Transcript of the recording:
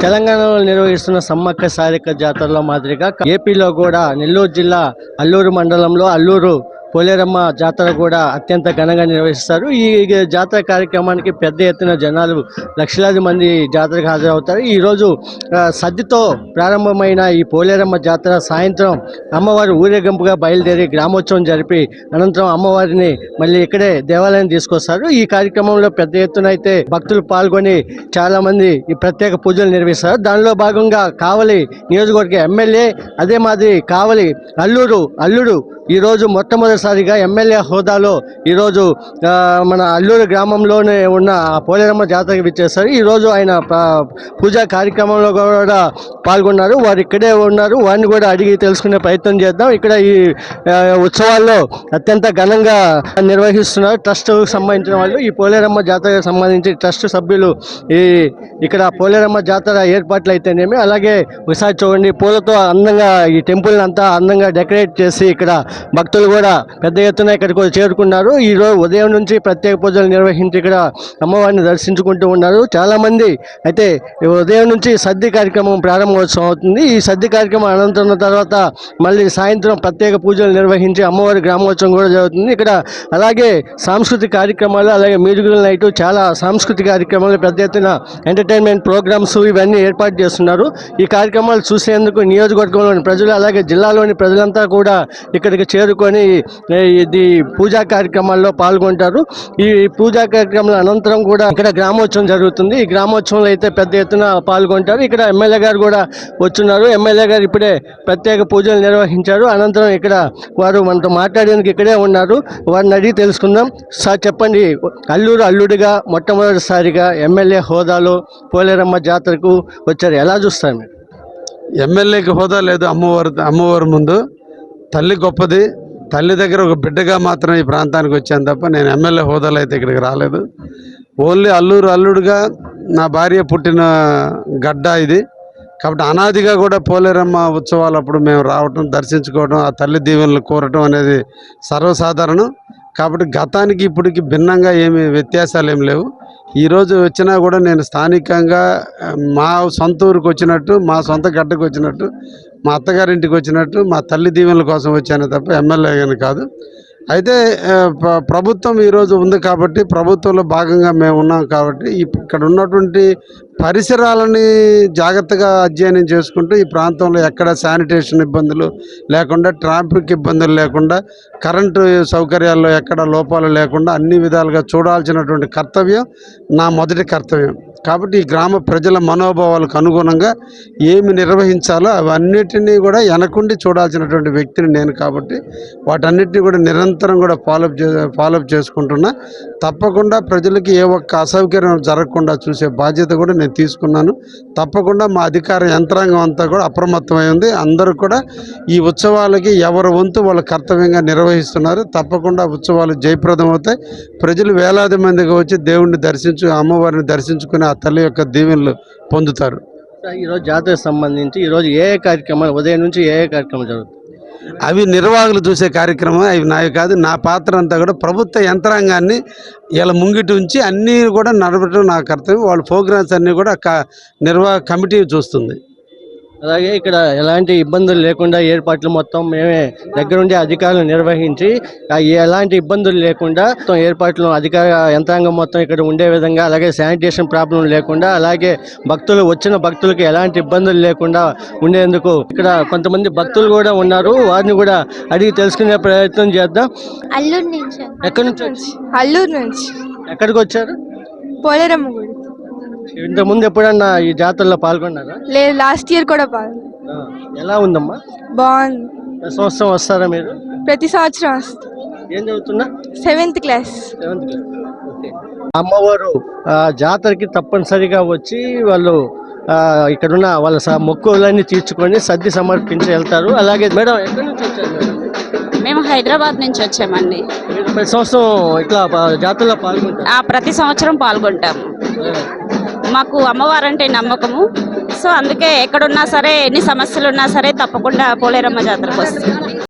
తెలంగాణలో నిర్వహిస్తున్న సమ్మక్క సారక్క జాతరలో మాదిరిగా ఏపీలో కూడా నెల్లూరు జిల్లా అల్లూరు మండలంలో అల్లూరు పోలేరమ్మ జాతర కూడా అత్యంత ఘనంగా నిర్వహిస్తారు. ఈ జాతర కార్యక్రమానికి పెద్ద ఎత్తున జనాలు లక్షలాది మంది జాతరకు హాజరవుతారు. ఈరోజు సద్దితో ప్రారంభమైన ఈ పోలేరమ్మ జాతర సాయంత్రం అమ్మవారు ఊరేగింపుగా బయలుదేరి గ్రామోత్సవం జరిపి అనంతరం అమ్మవారిని మళ్ళీ ఇక్కడే దేవాలయం తీసుకొస్తారు. ఈ కార్యక్రమంలో పెద్ద ఎత్తున అయితే భక్తులు పాల్గొని చాలా మంది ఈ ప్రత్యేక పూజలు నిర్వహిస్తారు. దానిలో భాగంగా కావలి నియోజకవర్గ ఎమ్మెల్యే అదే మాదిరి కావలి అల్లుడు ఈరోజు మొట్టమొదటిసారిగా ఎమ్మెల్యే హోదాలో ఈరోజు మన అల్లూరు గ్రామంలోనే ఉన్న పోలేరమ్మ జాతరకి విచ్చేస్తారు. ఈరోజు ఆయన పూజా కార్యక్రమంలో కూడా పాల్గొన్నారు. వారు ఇక్కడే ఉన్నారు. వారిని కూడా అడిగి తెలుసుకునే ప్రయత్నం చేద్దాం. ఇక్కడ ఈ ఉత్సవాల్లో అత్యంత ఘనంగా నిర్వహిస్తున్నారు ట్రస్ట్ సంబంధించిన వాళ్ళు. ఈ పోలేరమ్మ జాతరకు సంబంధించి ట్రస్ట్ సభ్యులు ఇక్కడ పోలేరమ్మ జాతర ఏర్పాట్లు అయితేనేమి, అలాగే ఒకసారి చూడండి పూలతో అందంగా ఈ టెంపుల్ని అంతా అందంగా డెకరేట్ చేసి ఇక్కడ భక్తులు కూడా పెద్ద ఎత్తున ఇక్కడికి చేరుకున్నారు. ఈరోజు ఉదయం నుంచి ప్రత్యేక పూజలు నిర్వహించి ఇక్కడ అమ్మవారిని దర్శించుకుంటూ ఉన్నారు చాలా మంది. అయితే ఉదయం నుంచి సద్ది కార్యక్రమం ప్రారంభోత్సవం అవుతుంది. ఈ సద్ది కార్యక్రమం అనంతరం తర్వాత మళ్ళీ సాయంత్రం ప్రత్యేక పూజలు నిర్వహించి అమ్మవారి గ్రామోత్సవం కూడా జరుగుతుంది. ఇక్కడ అలాగే సాంస్కృతిక కార్యక్రమాలు, అలాగే మ్యూజికల్ నైట్, చాలా సాంస్కృతిక కార్యక్రమాలు, పెద్ద ఎత్తున ఎంటర్టైన్మెంట్ ప్రోగ్రామ్స్ ఇవన్నీ ఏర్పాటు చేస్తున్నారు. ఈ కార్యక్రమాలు చూసేందుకు నియోజకవర్గంలోని ప్రజలు అలాగే జిల్లాలోని ప్రజలంతా కూడా ఇక్కడికి చేరుకొని ఇది పూజా కార్యక్రమాల్లో పాల్గొంటారు. ఈ పూజా కార్యక్రమాల అనంతరం కూడా ఇక్కడ గ్రామోత్సవం జరుగుతుంది. ఈ గ్రామోత్సవంలో అయితే పెద్ద ఎత్తున పాల్గొంటారు. ఇక్కడ ఎమ్మెల్యే గారు కూడా వచ్చున్నారు. ఎమ్మెల్యే గారు ఇప్పుడే ప్రత్యేక పూజలు నిర్వహించారు. అనంతరం ఇక్కడ వారు మనతో మాట్లాడేందుకు ఇక్కడే ఉన్నారు. వారిని అడిగి తెలుసుకుందాం. సార్ చెప్పండి, అల్లుడిగా మొట్టమొదటిసారిగా ఎమ్మెల్యే హోదాలో పోలేరమ్మ జాతరకు వచ్చారు, ఎలా చూస్తారు మీరు? ఎమ్మెల్యేకి హోదా లేదు. అమ్మవారి ముందు తల్లి గొప్పది. తల్లి దగ్గర ఒక బిడ్డగా మాత్రం ఈ ప్రాంతానికి వచ్చాను తప్ప నేను ఎమ్మెల్యే హోదాలో అయితే ఇక్కడికి రాలేదు. ఓన్లీ అల్లుడుగా నా భార్య పుట్టిన గడ్డ ఇది. కాబట్టి అనాదిగా కూడా పోలేరమ్మ ఉత్సవాలు అప్పుడు మేము రావటం, దర్శించుకోవడం, ఆ తల్లి దీవెనలు కోరటం అనేది సర్వసాధారణం. కాబట్టి గతానికి ఇప్పటికి భిన్నంగా ఏమి వ్యత్యాసాలు ఏమి లేవు. ఈరోజు వచ్చినా కూడా నేను స్థానికంగా మా సొంత ఊరికి వచ్చినట్టు, మా సొంత గడ్డకు వచ్చినట్టు, మా అత్తగారింటికి వచ్చినట్టు, మా తల్లి దీవెనల కోసం వచ్చాను తప్ప ఎమ్మెల్యే కాదు. అయితే ప్రభుత్వం ఈరోజు ఉంది కాబట్టి, ప్రభుత్వంలో భాగంగా మేము ఉన్నాం కాబట్టి ఇక్కడ ఉన్నటువంటి పరిసరాలని జాగ్రత్తగా అధ్యయనం చేసుకుంటూ ఈ ప్రాంతంలో ఎక్కడ శానిటేషన్ ఇబ్బందులు లేకుండా, ట్రాఫిక్ ఇబ్బందులు లేకుండా, కరెంటు సౌకర్యాల్లో ఎక్కడ లోపాలు లేకుండా అన్ని విధాలుగా చూడాల్సినటువంటి కర్తవ్యం నా మొదటి కర్తవ్యం. కాబట్టి ఈ గ్రామ ప్రజల మనోభావాలకు అనుగుణంగా ఏమి నిర్వహించాలో అవన్నిటినీ కూడా వెనకుండి చూడాల్సినటువంటి వ్యక్తిని నేను. కాబట్టి వాటన్నిటిని కూడా నిరంతరం కూడా ఫాలోఅప్ చేసుకుంటున్నా. తప్పకుండా ప్రజలకి ఏ ఒక్క అసౌకర్యం జరగకుండా చూసే బాధ్యత కూడా నేను తీసుకున్నాను. తప్పకుండా మా అధికార యంత్రాంగం అంతా కూడా అప్రమత్తమై ఉంది. అందరూ కూడా ఈ ఉత్సవాలకి ఎవరి వంతు వాళ్ళ కర్తవ్యంగా నిర్వహిస్తున్నారు. తప్పకుండా ఉత్సవాలు జయప్రదం అవుతాయి. ప్రజలు వేలాది మందిగా వచ్చి దేవుణ్ణి అమ్మవారిని దర్శించుకుని ఆ తల్లి యొక్క దీవెనలు పొందుతారు. ఈరోజు జాతరకు సంబంధించి ఈరోజు ఏ కార్యక్రమాలు, ఉదయం నుంచి ఏ కార్యక్రమం జరుగుతుంది? అవి నిర్వాహకులు చూసే కార్యక్రమం, అవి నావి కాదు. నా పాత్ర అంతా కూడా ప్రభుత్వ యంత్రాంగాన్ని ఇలా ముంగిటి ఉంచి అన్నీ కూడా నడపడం నా కర్తవ్యం. వాళ్ళ ప్రోగ్రామ్స్ అన్నీ కూడా నిర్వాహక కమిటీ చూస్తుంది. అలాగే ఇక్కడ ఎలాంటి ఇబ్బందులు లేకుండా ఏర్పాట్లు మొత్తం మేమే దగ్గరుండి అధికారులు నిర్వహించి ఎలాంటి ఇబ్బందులు లేకుండా ఏర్పాట్లు అధికార యంత్రాంగం మొత్తం ఇక్కడ ఉండే విధంగా, అలాగే శానిటేషన్ ప్రాబ్లం లేకుండా, అలాగే వచ్చిన భక్తులకు ఎలాంటి ఇబ్బందులు లేకుండా ఉండేందుకు ఇక్కడ కొంతమంది భక్తులు కూడా ఉన్నారు. వారిని కూడా అడిగి తెలుసుకునే ప్రయత్నం చేద్దాం. అల్లూరు నుంచి. ఎక్కడి నుంచి? అల్లూరు నుంచి. ఎక్కడికి వచ్చారు? పోలేరమ్మ గుడి. ఇంతకుముందు ఎప్పుడన్నా ఈ జాతరలో పాల్గొన్నారా? లేదు, లాస్ట్ ఇయర్ కూడా పాల్గొన్నా. ఎలా ఉందమ్మా? బాగుంది. ప్రతి సంవత్సరం వస్తారా మీరు? ప్రతి సంవత్సరం వస్తా. ఏం చదువుతున్నా? 7th class. అమ్మవారు జాతరకి తప్పనిసరిగా వచ్చి వాళ్ళు ఇక్కడున్న వాళ్ళ మొక్కులన్నీ తీర్చుకొని సద్ది సమర్పించి వెళ్తారు. అలాగే మేడం, ఎక్కడి నుంచి వచ్చారు మేడం? మేము హైదరాబాద్ నుంచి వచ్చామండి. ప్రతి సంవత్సరం ఇట్లా జాతరలో పాల్గొంటారు? ప్రతి సంవత్సరం పాల్గొంటాము. మాకు అమ్మవారంటే నమ్మకము. సో అందుకే ఎక్కడున్నా సరే, ఎన్ని సమస్యలు ఉన్నా సరే తప్పకుండా పోలేరమ్మ జాతరకు వస్తాం.